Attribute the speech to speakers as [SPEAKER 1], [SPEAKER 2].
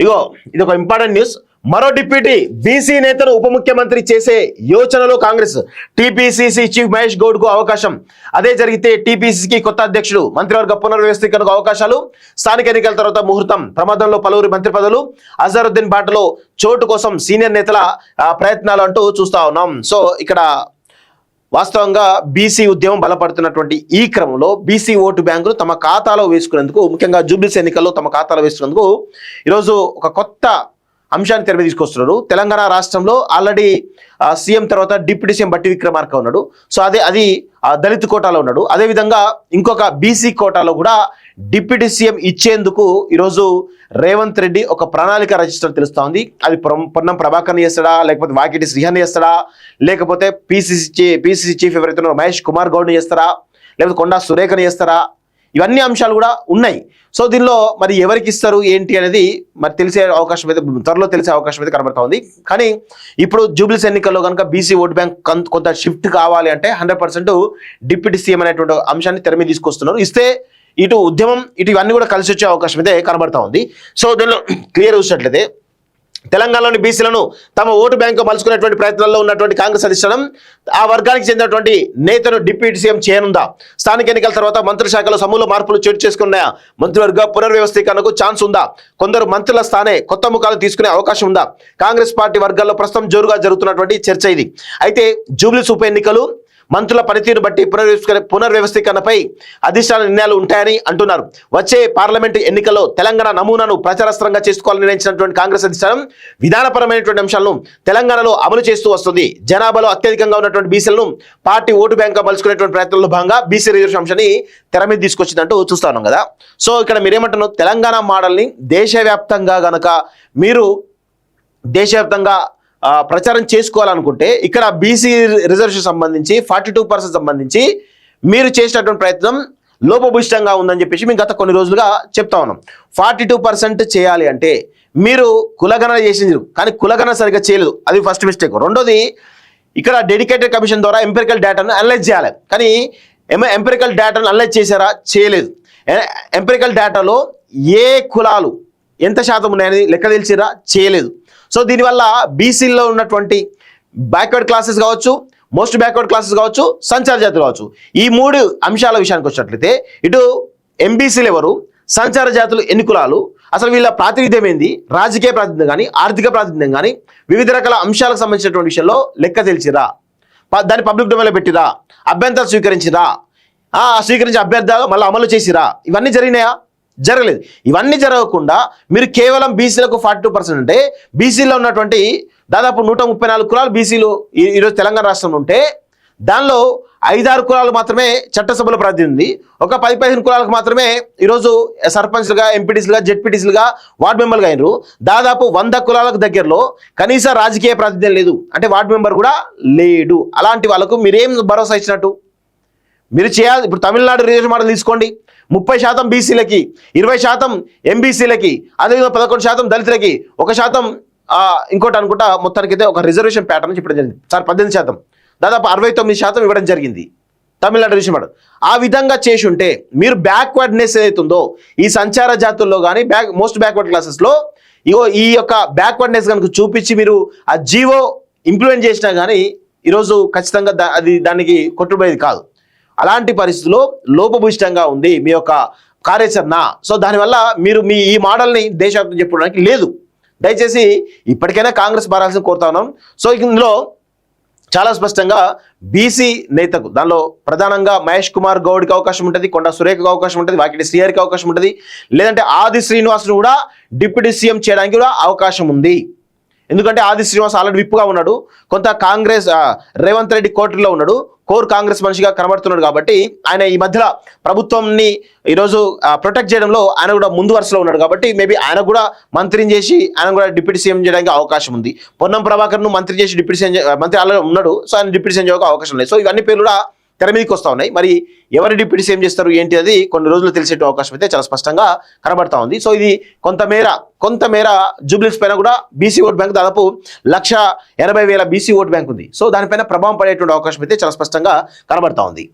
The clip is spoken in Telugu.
[SPEAKER 1] ఇగో ఇది ఒక ఇంపార్టెంట్ న్యూస్. మరో డిప్యూటీ బీసీ నేతను ఉప ముఖ్యమంత్రి చేసే యోచనలో కాంగ్రెస్. టీపీసీసీ చీఫ్ మహేష్ గౌడ్ కు అవకాశం. అదే జరిగితే టీపీసీసీకి కొత్త అధ్యక్షుడు, మంత్రివర్గ పునర్వ్యవస్థీకరణకు అవకాశాలు. స్థానిక ఎన్నికల తర్వాత ముహూర్తం. ప్రమాదంలో పలువురి మంత్రి పదవులు. అజరుద్దీన్ బాటలో చోటు కోసం సీనియర్ నేతల ప్రయత్నాలు అంటూ చూస్తా ఉన్నాం. సో ఇక్కడ వాస్తవంగా బీసీ ఉద్యమం బలపడుతున్నటువంటి ఈ క్రమంలో బీసీ ఓటు బ్యాంకును తమ ఖాతాలో వేసుకునేందుకు, ముఖ్యంగా జూబ్లీస్ ఎన్నికల్లో తమ ఖాతాలో వేసుకునేందుకు ఈరోజు ఒక కొత్త అంశాన్ని తెర మీద తీసుకొస్తున్నారు. తెలంగాణ రాష్ట్రంలో ఆల్రెడీ సీఎం తర్వాత డిప్యూటీ సీఎం బట్టి విక్రమార్క ఉన్నాడు. సో అది దళిత్ కోటాలో ఉన్నాడు. అదేవిధంగా ఇంకొక బీసీ కోటాలో కూడా డిప్యూటీ సీఎం ఇచ్చేందుకు ఈరోజు రేవంత్ రెడ్డి ఒక ప్రణాళిక రచిస్తున్నట్టు తెలుస్తా ఉంది. అది పొన్నం ప్రభాకర్ని చేస్తాడా, లేకపోతే వాకిటి శ్రీహర్ని చేస్తాడా, లేకపోతే పీసీసీ చీఫ్ ఎవరైతే మహేష్ కుమార్ గౌడ్ని చేస్తారా, లేకపోతే కొండా సురేఖని చేస్తారా, ఇవన్నీ అంశాలు కూడా ఉన్నాయి. సో దీనిలో మరి ఎవరికి ఇస్తారు ఏంటి అనేది మరి తెలిసే అవకాశం అయితే త్వరలో తెలిసే అవకాశం అయితే కనబడతా ఉంది. కానీ ఇప్పుడు జూబ్లీస్ ఎన్నికల్లో కనుక బీసీ ఓట్ బ్యాంక్ కొంత షిఫ్ట్ కావాలి అంటే 100% డిప్యూటీ సీఎం అనేటువంటి అంశాన్ని తెర మీద తీసుకొస్తున్నారు. ఇస్తే ఇటు ఉద్యమం ఇటు ఇవన్నీ కూడా కలిసి వచ్చే అవకాశం అయితే కనబడతా ఉంది. సో దీనిలో క్లియర్ చూసినట్లయితే తెలంగాణలోని బీసీలను తమ ఓటు బ్యాంకు మలుచుకునేటువంటి ప్రయత్నాల్లో ఉన్నటువంటి కాంగ్రెస్ అధిష్టానం ఆ వర్గానికి చెందినటువంటి నేతను డిప్యూటీ సీఎం చేయనుందా? స్థానిక ఎన్నికల తర్వాత మంత్రి శాఖలో సమూల మార్పులు చోటు చేసుకున్నాయా? మంత్రివర్గ పునర్వ్యవస్థీకరణకు ఛాన్స్ ఉందా? కొందరు మంత్రుల స్థానే కొత్త ముఖాలు తీసుకునే అవకాశం ఉందా? కాంగ్రెస్ పార్టీ వర్గాల్లో ప్రస్తుతం జోరుగా జరుగుతున్నటువంటి చర్చ ఇది. అయితే జూబ్లీస్ ఉప ఎన్నికలు మంత్రుల పనితీరు బట్టి పునర్వ్యవస్థీకరణపై అధిష్టాన నిర్ణయాలు ఉంటాయని అంటున్నారు. వచ్చే పార్లమెంటు ఎన్నికల్లో తెలంగాణ నమూనాను ప్రచారస్త్రంగా చేసుకోవాలని నిర్ణయించినటువంటి కాంగ్రెస్ అధిష్టానం విధానపరమైనటువంటి అంశాలను తెలంగాణలో అమలు చేస్తూ వస్తుంది. జనాభాలో అత్యధికంగా ఉన్నటువంటి బీసీలను పార్టీ ఓటు బ్యాంక్గా మలుచుకునేటువంటి ప్రయత్నంలో భాగంగా బీసీ రిజర్వేషన్ అంశాన్ని తెర మీద తీసుకొచ్చిందంటూ చూస్తా ఉన్నాం కదా. సో ఇక్కడ మీరేమంటున్నారు, తెలంగాణ మోడల్ని దేశవ్యాప్తంగా గనక మీరు దేశవ్యాప్తంగా ప్రచారం చేసుకోవాలనుకుంటే ఇక్కడ బీసీ రిజర్వేషన్ సంబంధించి 42% సంబంధించి మీరు చేసినటువంటి ప్రయత్నం లోపభూయిష్టంగా ఉందని చెప్పేసి మేము గత కొన్ని రోజులుగా చెప్తా ఉన్నాం. 42% చేయాలి అంటే మీరు కులగణన చేసింది, కానీ కులగణన సరిగ్గా చేయలేదు. అది ఫస్ట్ మిస్టేక్. రెండోది, ఇక్కడ డెడికేటెడ్ కమిషన్ ద్వారా ఎంపిరికల్ డేటాను అనలైజ్ చేయాలి, కానీ ఎంపిరికల్ డేటాను అనలైజ్ చేశారా? చేయలేదు. ఎంపిరికల్ డేటాలో ఏ కులాలు ఎంత శాతం ఉన్నాయని లెక్క తెలిసిరా? చేయలేదు. సో దీనివల్ల బీసీల్లో ఉన్నటువంటి బ్యాక్వర్డ్ క్లాసెస్ కావచ్చు, మోస్ట్ బ్యాక్వర్డ్ క్లాసెస్ కావచ్చు, సంచార జాతులు కావచ్చు, ఈ 3 అంశాల విషయానికి వచ్చినట్లయితే ఇటు ఎంబీసీలు ఎవరు, సంచార జాతులు ఎన్ని కులాలు, అసలు వీళ్ళ ప్రాతినిధ్యం ఏంది, రాజకీయ ప్రాతినిధ్యం కానీ ఆర్థిక ప్రాతినిధ్యం కానీ వివిధ రకాల అంశాలకు సంబంధించినటువంటి విషయంలో లెక్క తెలిసిరా? దాన్ని పబ్లిక్ డొమైన్లో పెట్టిరా? అభ్యంతరాలు స్వీకరించిరా? స్వీకరించి అభ్యర్థాలు మళ్ళీ అమలు చేసిరా? ఇవన్నీ జరిగినాయా? జరగలేదు. ఇవన్నీ జరగకుండా మీరు కేవలం బీసీలకు 42% అంటే బీసీలో ఉన్నటువంటి దాదాపు 134 కులాలు బీసీలు ఈరోజు తెలంగాణ రాష్ట్రంలో ఉంటే దానిలో 5-6 కులాలు మాత్రమే చట్టసభలో ప్రాతినిధ్యం ఉంది. ఒక 10-15 కులాలకు మాత్రమే ఈరోజు సర్పంచ్లుగా, ఎంపీటీసీలుగా, జెడ్పీటీసీలుగా, వార్డు మెంబర్లుగా అయినారు. దాదాపు 100 కులాలకు దగ్గరలో కనీస రాజకీయ ప్రాతినిధ్యం లేదు, అంటే వార్డు మెంబర్ కూడా లేడు. అలాంటి వాళ్ళకు మీరేం భరోసా ఇచ్చినట్టు? మీరు చేయాలి. ఇప్పుడు తమిళనాడు రిజర్వేషన్ మోడల్ తీసుకోండి. 30% బీసీలకి, 20% ఎంబీసీలకి, అదేవిధంగా 11% దళితులకి, 1% ఇంకోటి అనుకుంటా, మొత్తానికైతే ఒక రిజర్వేషన్ ప్యాటర్న్ చెప్పడం జరిగింది. 18%, దాదాపు 69% ఇవ్వడం జరిగింది తమిళనాడు రిజర్వేషన్ మోడల్. ఆ విధంగా చేసి ఉంటే మీరు బ్యాక్వర్డ్నెస్ ఏదైతుందో ఈ సంచార జాతుల్లో కానీ మోస్ట్ బ్యాక్వర్డ్ క్లాసెస్లో ఈ యొక్క బ్యాక్వర్డ్నెస్ కనుక చూపించి మీరు ఆ జీవో ఇంప్లిమెంట్ చేసినా కానీ ఈరోజు ఖచ్చితంగా దానికి కొట్టుబడేది కాదు. అలాంటి పరిస్థితుల్లో లోపభూయిష్టంగా ఉంది మీ యొక్క కార్యాచరణ. సో దానివల్ల మీరు ఈ మోడల్ని దేశవ్యాప్తంగా చెప్పుకోవడానికి లేదు. దయచేసి ఇప్పటికైనా కాంగ్రెస్ మారాల్సిన కోరుతా ఉన్నాం. సో ఇందులో చాలా స్పష్టంగా బీసీ నేతకు దానిలో ప్రధానంగా మహేష్ కుమార్ గౌడ్కి అవకాశం ఉంటుంది, కొండా సురేఖకు అవకాశం ఉంటుంది, వాకిటి శ్రీహరికి అవకాశం ఉంటుంది, లేదంటే ఆది శ్రీనివాస్ను కూడా డిప్యూటీ సీఎం చేయడానికి కూడా అవకాశం ఉంది. ఎందుకంటే ఆది శ్రీనివాస్ ఆల్రెడీ విప్పుగా ఉన్నాడు, కొంత కాంగ్రెస్ రేవంత్ రెడ్డి కోర్టులో ఉన్నాడు, కోర్ కాంగ్రెస్ మనిషిగా కనబడుతున్నాడు. కాబట్టి ఆయన ఈ మధ్యలో ప్రభుత్వంని ఈరోజు ప్రొటెక్ట్ చేయడంలో ఆయన కూడా ముందు వరుసలో ఉన్నాడు. కాబట్టి మేబీ ఆయన కూడా మంత్రిని చేసి ఆయన కూడా డిప్యూటీ సీఎం చేయడానికి అవకాశం ఉంది. పొన్నం ప్రభాకర్ను మంత్రి చేసి డిప్యూటీ సీఎం మంత్రి ఆల్రెడీ ఉన్నాడు, సో ఆయన డిప్యూటీ సీఎం చేయడానికి అవకాశం లేదు. సో ఇవన్నీ పేర్లు కూడా తెర మీదకి వస్తూ ఉన్నాయి. మరి ఎవరి డిప్యూటీ సీఎం చేస్తారు ఏంటి అది కొన్ని రోజులు తెలిసే అవకాశం అయితే చాలా స్పష్టంగా కనబడతా ఉంది. సో ఇది కొంతమేర జూబ్లీస్ పైన కూడా బీసీ ఓట్ బ్యాంక్ దాదాపు 1,80,000 బీసీ ఓట్ బ్యాంక్ ఉంది. సో దానిపైన ప్రభావం పడేటువంటి అవకాశం అయితే చాలా స్పష్టంగా కనబడతా ఉంది.